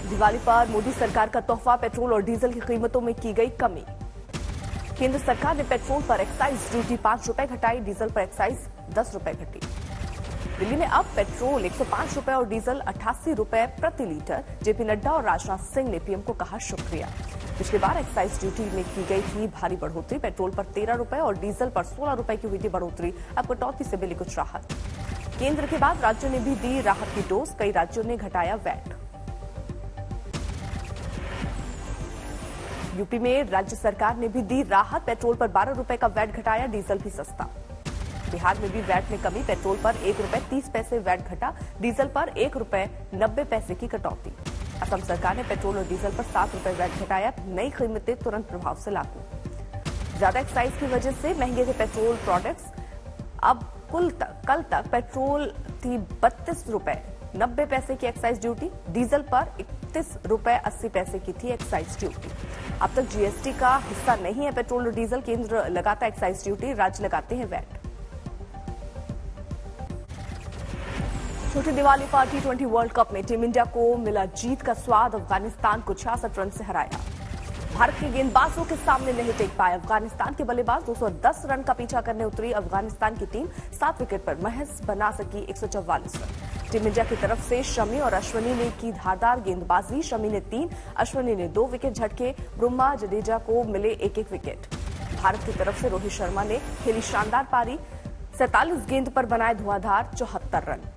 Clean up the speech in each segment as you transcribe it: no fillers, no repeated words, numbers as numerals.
दिवाली पर मोदी सरकार का तोहफा, पेट्रोल और डीजल की कीमतों में की गई कमी। केंद्र सरकार ने पेट्रोल पर एक्साइज ड्यूटी 5 रुपए घटाई, डीजल पर एक्साइज 10 रुपए घटी। दिल्ली में अब पेट्रोल 105 रुपए और डीजल 88 रुपए प्रति लीटर। जेपी नड्डा और राजनाथ सिंह ने पीएम को कहा शुक्रिया। पिछली बार एक्साइज ड्यूटी में की गई थी भारी बढ़ोतरी, पेट्रोल पर 13 रुपए और डीजल पर 16 रुपए की हुई थी बढ़ोतरी। अब कटौती से मिली कुछ राहत। केंद्र के बाद राज्यों ने भी दी राहत की डोज, कई राज्यों ने घटाया वैट। यूपी में राज्य सरकार ने भी दी राहत, पेट्रोल पर 12 रुपए का वैट घटाया, डीजल भी सस्ता। बिहार में भी वैट में कमी, पेट्रोल पर 1 रुपए 30 पैसे वैट घटा, डीजल पर 1 रुपए 90 पैसे की कटौती। असम सरकार ने पेट्रोल और डीजल पर 7 रुपए वैट घटाया, नई कीमतें तुरंत प्रभाव से लागू। ज्यादा एक्साइज की वजह से महंगे थे पेट्रोल प्रोडक्ट्स। अब कल तक पेट्रोल थी 32 रुपए 90 पैसे की एक्साइज ड्यूटी, डीजल पर 31 रुपए 80 पैसे की थी एक्साइज ड्यूटी। अब तक जीएसटी का हिस्सा नहीं है पेट्रोल और डीजल, केंद्र लगाता है एक्साइज ड्यूटी, राज्य लगाते हैं वैट। छोटी दिवाली पर T20 वर्ल्ड कप में टीम इंडिया को मिला जीत का स्वाद, अफगानिस्तान को 66 रन से हराया। भारत के गेंदबाजों के सामने नहीं टिक पाए अफगानिस्तान के बल्लेबाज, 210 रन का पीछा करने उतरी अफगानिस्तान की टीम, 7 विकेट पर महज बना सकी 144 रन। टीम इंडिया की तरफ से शमी और अश्विनी ने की धारदार गेंदबाजी, शमी ने 3, अश्विनी ने 2 विकेट झटके, बुमराह जडेजा को मिले 1-1 विकेट। भारत की तरफ से रोहित शर्मा ने खेली शानदार पारी, 47 गेंद पर बनाए धुआंधार 74 रन।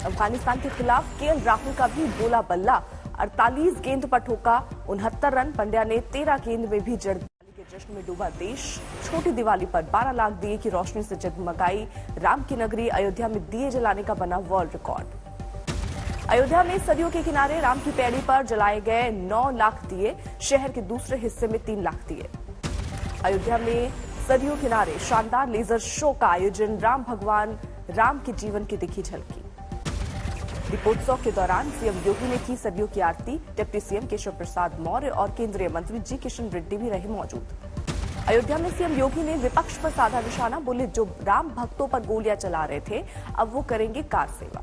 अफगानिस्तान के खिलाफ केएल राहुल का भी बोला बल्ला, 48 गेंद पर ठोका 69 रन। पंड्या ने 13 गेंद में भी जड़ दिवाली के जश्न में डूबा देश। छोटी दिवाली पर 12 लाख दिए की रोशनी से जगमगाई राम की नगरी, अयोध्या में दिए जलाने का बना वर्ल्ड रिकॉर्ड। अयोध्या में सरयू के किनारे राम की पैड़ी पर जलाए गए 9 लाख दिए, शहर के दूसरे हिस्से में 3 लाख दिए। अयोध्या में सरयू किनारे शानदार लेजर शो का आयोजन, राम भगवान राम के जीवन की दिखी झलकी। दीपोत्सव के दौरान सीएम योगी ने की सरयू की आरती, डिप्टी सीएम केशव प्रसाद मौर्य और केंद्रीय मंत्री जी किशन रेड्डी भी रहे मौजूद। अयोध्या में सीएम योगी ने विपक्ष पर साधा निशाना, बोले जो राम भक्तों पर गोलियां चला रहे थे अब वो करेंगे कार सेवा।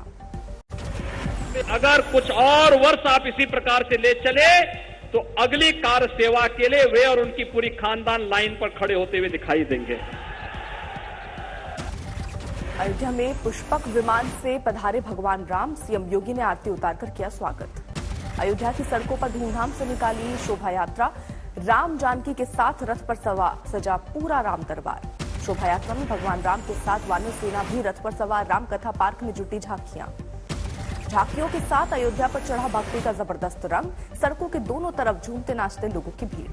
अगर कुछ और वर्ष आप इसी प्रकार से ले चले तो अगली कार सेवा के लिए वे और उनकी पूरी खानदान लाइन पर खड़े होते हुए दिखाई देंगे। अयोध्या में पुष्पक विमान से पधारे भगवान राम, सीएम योगी ने आरती उतारकर किया स्वागत। अयोध्या की सड़कों पर धूमधाम से निकाली शोभा यात्रा, राम जानकी के साथ रथ पर सजा पूरा राम दरबार। शोभा यात्रा में भगवान राम के साथ वानर सेना भी रथ पर सवार, राम कथा पार्क में जुटी झांकियों के साथ अयोध्या पर चढ़ा भक्ति का जबरदस्त रंग, सड़कों के दोनों तरफ झूमते नाचते लोगों की भीड़।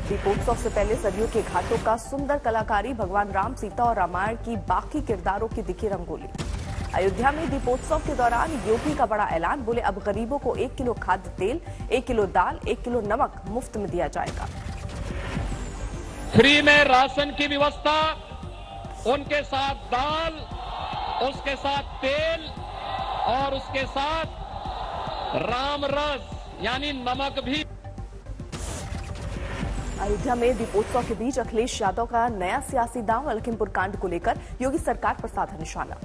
दीपोत्सव से पहले सरयू के घाटों का सुंदर कलाकारी, भगवान राम, सीता और रामायण की बाकी किरदारों की दिखी रंगोली। अयोध्या में दीपोत्सव के दौरान योगी का बड़ा ऐलान, बोले अब गरीबों को 1 किलो खाद्य तेल, 1 किलो दाल, 1 किलो नमक मुफ्त में दिया जाएगा। फ्री में राशन की व्यवस्था, उनके साथ दाल, उसके साथ तेल और उसके साथ राम रस यानी नमक भी। अयोध्या में दीपोत्सव के बीच अखिलेश यादव का नया सियासी दांव, लखीमपुर कांड को लेकर योगी सरकार पर साधा निशाना।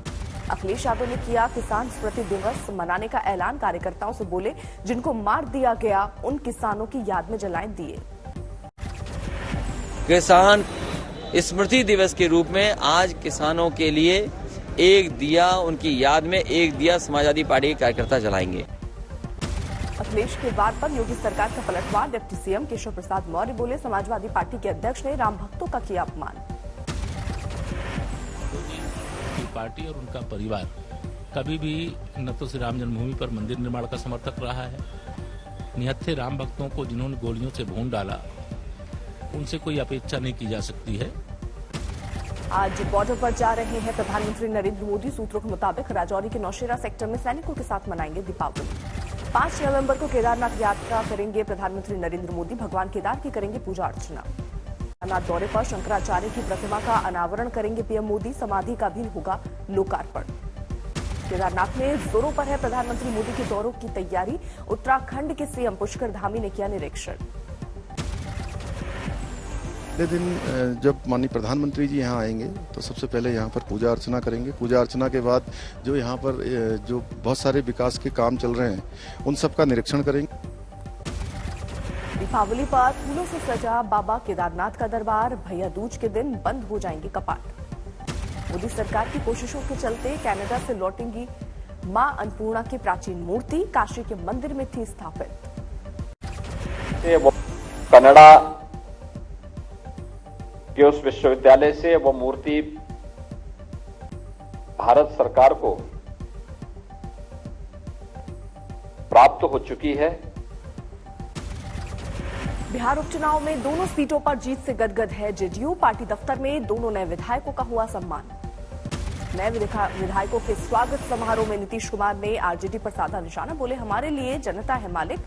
अखिलेश यादव ने किया किसान स्मृति दिवस मनाने का ऐलान, कार्यकर्ताओं से बोले जिनको मार दिया गया उन किसानों की याद में जलाएं दिए। किसान स्मृति दिवस के रूप में आज किसानों के लिए एक दिया, उनकी याद में एक दिया समाजवादी पार्टी के कार्यकर्ता जलाएंगे। अखिलेश के वार पर योगी सरकार का पलटवार, डिप्टी सीएम केशव प्रसाद मौर्य बोले समाजवादी पार्टी के अध्यक्ष ने राम भक्तों का किया अपमान। पार्टी और उनका परिवार कभी भी न तो श्री राम जन्मभूमि पर मंदिर निर्माण का समर्थक रहा है, निहत्थे राम भक्तों को जिन्होंने गोलियों से भून डाला उनसे कोई अपेक्षा नहीं की जा सकती है। आज बॉर्डर पर जा रहे हैं प्रधानमंत्री नरेंद्र मोदी, सूत्रों के मुताबिक राजौरी के नौशेरा सेक्टर में सैनिकों के साथ मनाएंगे दीपावली। 5 नवंबर को केदारनाथ यात्रा करेंगे प्रधानमंत्री नरेंद्र मोदी, भगवान केदार की करेंगे पूजा अर्चना। केदारनाथ दौरे पर शंकराचार्य की प्रतिमा का अनावरण करेंगे पीएम मोदी, समाधि का भी होगा लोकार्पण। केदारनाथ में जोरों पर है प्रधानमंत्री मोदी के दौरों की तैयारी, उत्तराखंड के सीएम पुष्कर धामी ने किया निरीक्षण। अगले दिन जब माननीय प्रधानमंत्री जी यहाँ आएंगे तो सबसे पहले यहाँ पर पूजा अर्चना करेंगे। पूजा अर्चना के बाद जो यहाँ पर जो बहुत सारे विकास के काम चल रहे हैं उन सब का निरीक्षण करेंगे। दीपावली पर फूलों से सजा बाबा केदारनाथ का दरबार, भैया दूज के दिन बंद हो जाएंगे कपाट। मोदी सरकार की कोशिशों के चलते कनाडा से लौटेंगी मां अन्नपूर्णा की प्राचीन मूर्ति, काशी के मंदिर में थी स्थापित। कनाडा के उस विश्वविद्यालय से वो मूर्ति भारत सरकार को प्राप्त हो चुकी है। बिहार उपचुनाव में दोनों सीटों पर जीत से गदगद है जेडीयू। पार्टी दफ्तर में दोनों नए विधायकों का हुआ सम्मान। नए विधायकों के स्वागत समारोह में नीतीश कुमार ने आरजेडी पर साधा निशाना, बोले हमारे लिए जनता है मालिक,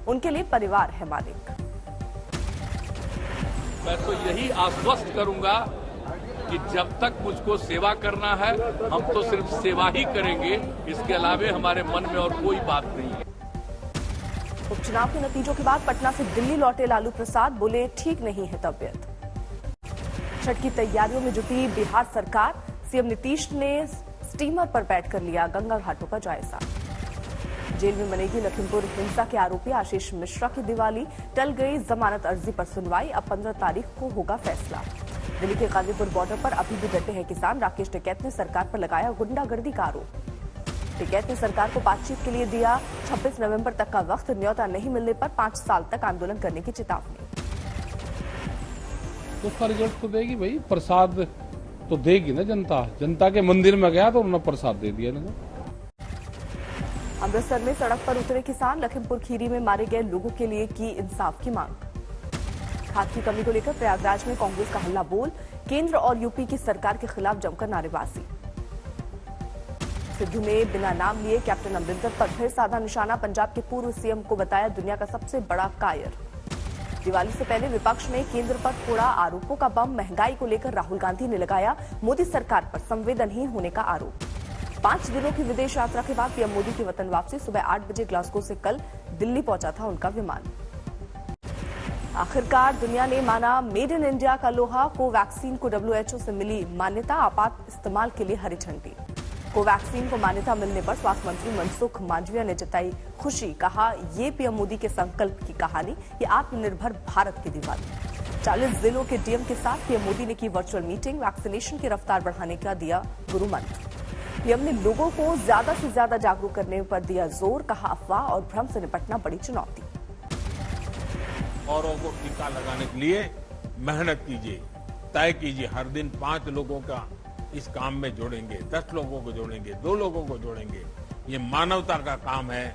उनके लिए परिवार है मालिक। मैं तो यही आश्वस्त करूंगा कि जब तक मुझको सेवा करना है हम तो सिर्फ सेवा ही करेंगे, इसके अलावे हमारे मन में और कोई बात नहीं है। उपचुनाव के नतीजों के बाद पटना से दिल्ली लौटे लालू प्रसाद, बोले ठीक नहीं है तबीयत। छठ की तैयारियों में जुटी बिहार सरकार, सीएम नीतीश ने स्टीमर पर बैठकर लिया गंगा घाटों का जायजा। जेल में बनेगी लखीमपुर हिंसा के आरोपी आशीष मिश्रा की दिवाली, टल गई जमानत अर्जी पर सुनवाई, अब 15 तारीख को होगा फैसला। दिल्ली के गाजीपुर बॉर्डर पर अभी भी डटे हैं किसान, राकेश टिकैत ने सरकार पर लगाया गुंडागर्दी का आरोप। टिकैत ने सरकार को बातचीत के लिए दिया 26 नवंबर तक का वक्त, न्योता नहीं मिलने पर 5 साल तक आंदोलन करने की चेतावनी। उसका रिजल्ट तो देगी भाई, प्रसाद तो देगी ना जनता के मंदिर में गया तो उन्होंने प्रसाद दे दिया ना। अमृतसर में सड़क पर उतरे किसान, लखीमपुर खीरी में मारे गए लोगों के लिए की इंसाफ की मांग। खाद की कमी को लेकर प्रयागराज में कांग्रेस का हल्ला बोल, केंद्र और यूपी की सरकार के खिलाफ जमकर नारेबाजी। सिद्धू ने बिना नाम लिए कैप्टन अमरिंदर पर फिर साधा निशाना, पंजाब के पूर्व सीएम को बताया दुनिया का सबसे बड़ा कायर। दिवाली से पहले विपक्ष ने केंद्र पर फोड़ा आरोपों का बम, महंगाई को लेकर राहुल गांधी ने लगाया मोदी सरकार पर संवेदनहीन होने का आरोप। 5 दिनों की विदेश यात्रा के बाद पीएम मोदी की वतन वापसी, सुबह 8 बजे ग्लासगो से कल दिल्ली पहुंचा था उनका विमान। आखिरकार दुनिया ने माना मेड इन इंडिया का लोहा, कोवैक्सीन को डब्ल्यूएचओ से मिली मान्यता, आपात इस्तेमाल के लिए हरी झंडी। कोवैक्सीन को मान्यता मिलने पर स्वास्थ्य मंत्री मनसुख मांडविया ने जताई खुशी, कहा ये पीएम मोदी के संकल्प की कहानी, ये आत्मनिर्भर भारत की दिवाली। 40 जिलों के डीएम के साथ पीएम मोदी ने की वर्चुअल मीटिंग, वैक्सीनेशन की रफ्तार बढ़ाने का दिया गुरु मंत्र। पीएम ने लोगों को ज्यादा से ज्यादा जागरूक करने पर दिया जोर, कहा अफवाह और भ्रम से निपटना बड़ी चुनौती। औरों को टीका लगाने के लिए मेहनत कीजिए, तय कीजिए, हर दिन 5 लोगों का इस काम में जोड़ेंगे, 10 लोगों को जोड़ेंगे, 2 लोगों को जोड़ेंगे, ये मानवता का काम है।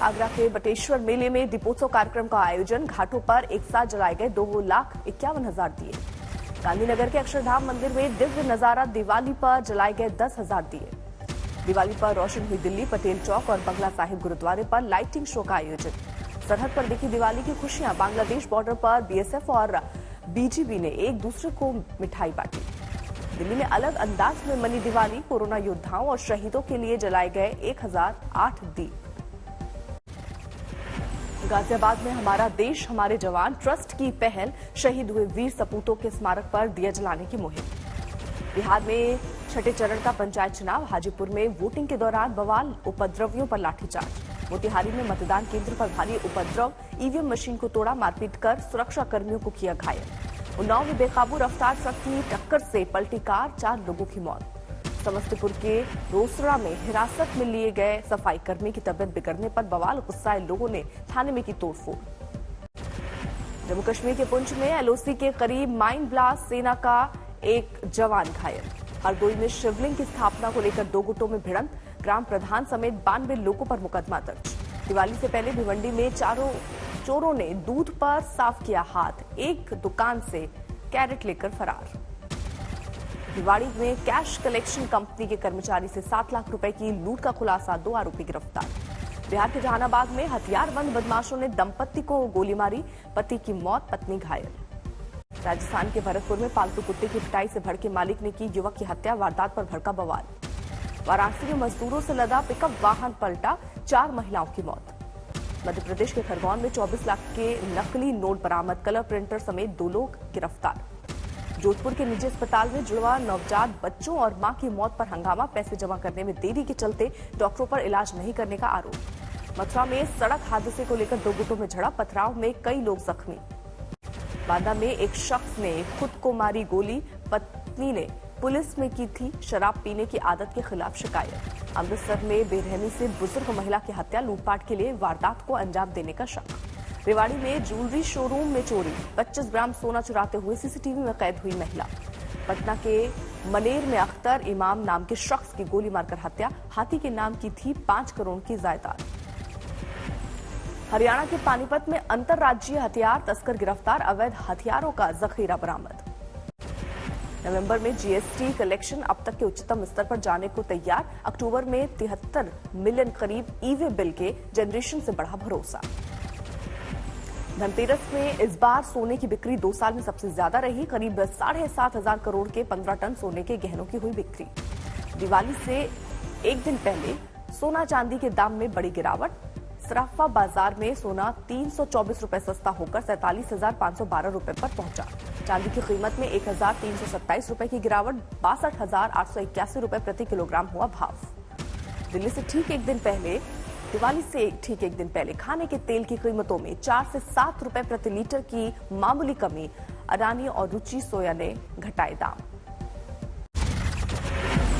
आगरा के बटेश्वर मेले में दीपोत्सव कार्यक्रम का आयोजन, घाटों पर एक साथ जलाए गए 2,51,000 दिए। गांधीनगर के अक्षरधाम मंदिर में दिव्य नजारा, दिवाली पर जलाए गए 10,000 दिए। दिवाली पर रोशन हुई दिल्ली, पटेल चौक और बंगला साहिब गुरुद्वारे पर लाइटिंग शो का आयोजन। सरहद पर दिखी दिवाली की खुशियां, बांग्लादेश बॉर्डर पर बीएसएफ और बीजीबी ने एक दूसरे को मिठाई बांटी। दिल्ली में अलग अंदाज में मनी दिवाली, कोरोना योद्धाओं और शहीदों के लिए जलाए गए 1008 दीप। गाजियाबाद में हमारा देश हमारे जवान ट्रस्ट की पहल, शहीद हुए वीर सपूतों के स्मारक पर दिया जलाने की मुहिम। बिहार में छठे चरण का पंचायत चुनाव, हाजीपुर में वोटिंग के दौरान बवाल, उपद्रवियों पर लाठीचार्ज। मोतिहारी में मतदान केंद्र पर भारी उपद्रव, ईवीएम मशीन को तोड़ा, मारपीट कर सुरक्षा कर्मियों को किया घायल। उन्नाव में बेकाबू रफ्तार ट्रक की टक्कर से पलटी कार, 4 लोगों की मौत। समस्तीपुर के रोसड़ा में हिरासत में लिए गए सफाई कर्मी की तबियत बिगड़ने पर बवाल, गुस्साए लोगों ने थाने में की तोड़फोड़। जम्मू कश्मीर के पुंछ में एलओसी के करीब माइन ब्लास्ट, सेना का एक जवान घायल। हरदोई में शिवलिंग की स्थापना को लेकर 2 गुटों में भिड़ंत, ग्राम प्रधान समेत 92 लोगों पर मुकदमा दर्ज। दिवाली से पहले भिवंडी में चोरों ने दूध पर साफ किया हाथ, एक दुकान से कैरेट लेकर फरार। भिवाड़ी में कैश कलेक्शन कंपनी के कर्मचारी से 7 लाख रुपए की लूट का खुलासा, 2 आरोपी गिरफ्तार। बिहार के जहानाबाद में हथियारबंद बदमाशों ने दंपति को गोली मारी, पति की मौत, पत्नी घायल। राजस्थान के भरतपुर में पालतू कुत्ते की पिटाई से भड़के मालिक ने की युवक की हत्या, वारदात पर भड़का बवाल। वाराणसी में मजदूरों से लदा पिकअप वाहन पलटा, 4 महिलाओं की मौत। मध्य प्रदेश के खरगोन में 24 लाख के नकली नोट बरामद, कलर प्रिंटर समेत 2 लोग गिरफ्तार। जोधपुर के निजी अस्पताल में जुड़वा नवजात बच्चों और मां की मौत पर हंगामा, पैसे जमा करने में देरी के चलते डॉक्टरों पर इलाज नहीं करने का आरोप। मथुरा में सड़क हादसे को लेकर 2 गुटों में झड़प, पथराव में कई लोग जख्मी। बांदा में एक शख्स ने खुद को मारी गोली, पत्नी ने पुलिस में की थी शराब पीने की आदत के खिलाफ शिकायत। अमृतसर में बेरहमी से बुजुर्ग महिला की हत्या, लूटपाट के लिए वारदात को अंजाम देने का शक। रेवाड़ी में ज्वेलरी शोरूम में चोरी, 25 ग्राम सोना चुराते हुए सीसीटीवी में कैद हुई महिला। पटना के मनेर में अख्तर इमाम नाम के शख्स की गोली मारकर हत्या, हाथी के नाम की थी 5 करोड़ की जायदाद। हरियाणा के पानीपत में अंतर्राज्यीय हथियार तस्कर गिरफ्तार, अवैध हथियारों का जखीरा बरामद। नवंबर में जीएसटी कलेक्शन अब तक के उच्चतम स्तर पर जाने को तैयार, अक्टूबर में 73 मिलियन करीब ई-वे बिल के जनरेशन से बढ़ा भरोसा। धनतेरस में इस बार सोने की बिक्री 2 साल में सबसे ज्यादा रही, करीब 7,500 करोड़ के 15 टन सोने के गहनों की हुई बिक्री। दिवाली से एक दिन पहले सोना चांदी के दाम में बड़ी गिरावट, सराफा बाजार में सोना 324 रुपए सस्ता होकर 47,512 रुपए पर पहुंचा। चांदी की कीमत में 1,327 रुपए की गिरावट, 62,881 रुपए प्रति किलोग्राम हुआ भाव। दिल्ली से ठीक एक दिन पहले दिवाली से ठीक एक दिन पहले खाने के तेल की कीमतों में 4 से 7 रुपए प्रति लीटर की मामूली कमी, अडानी और रुचि सोया ने घटाए दाम।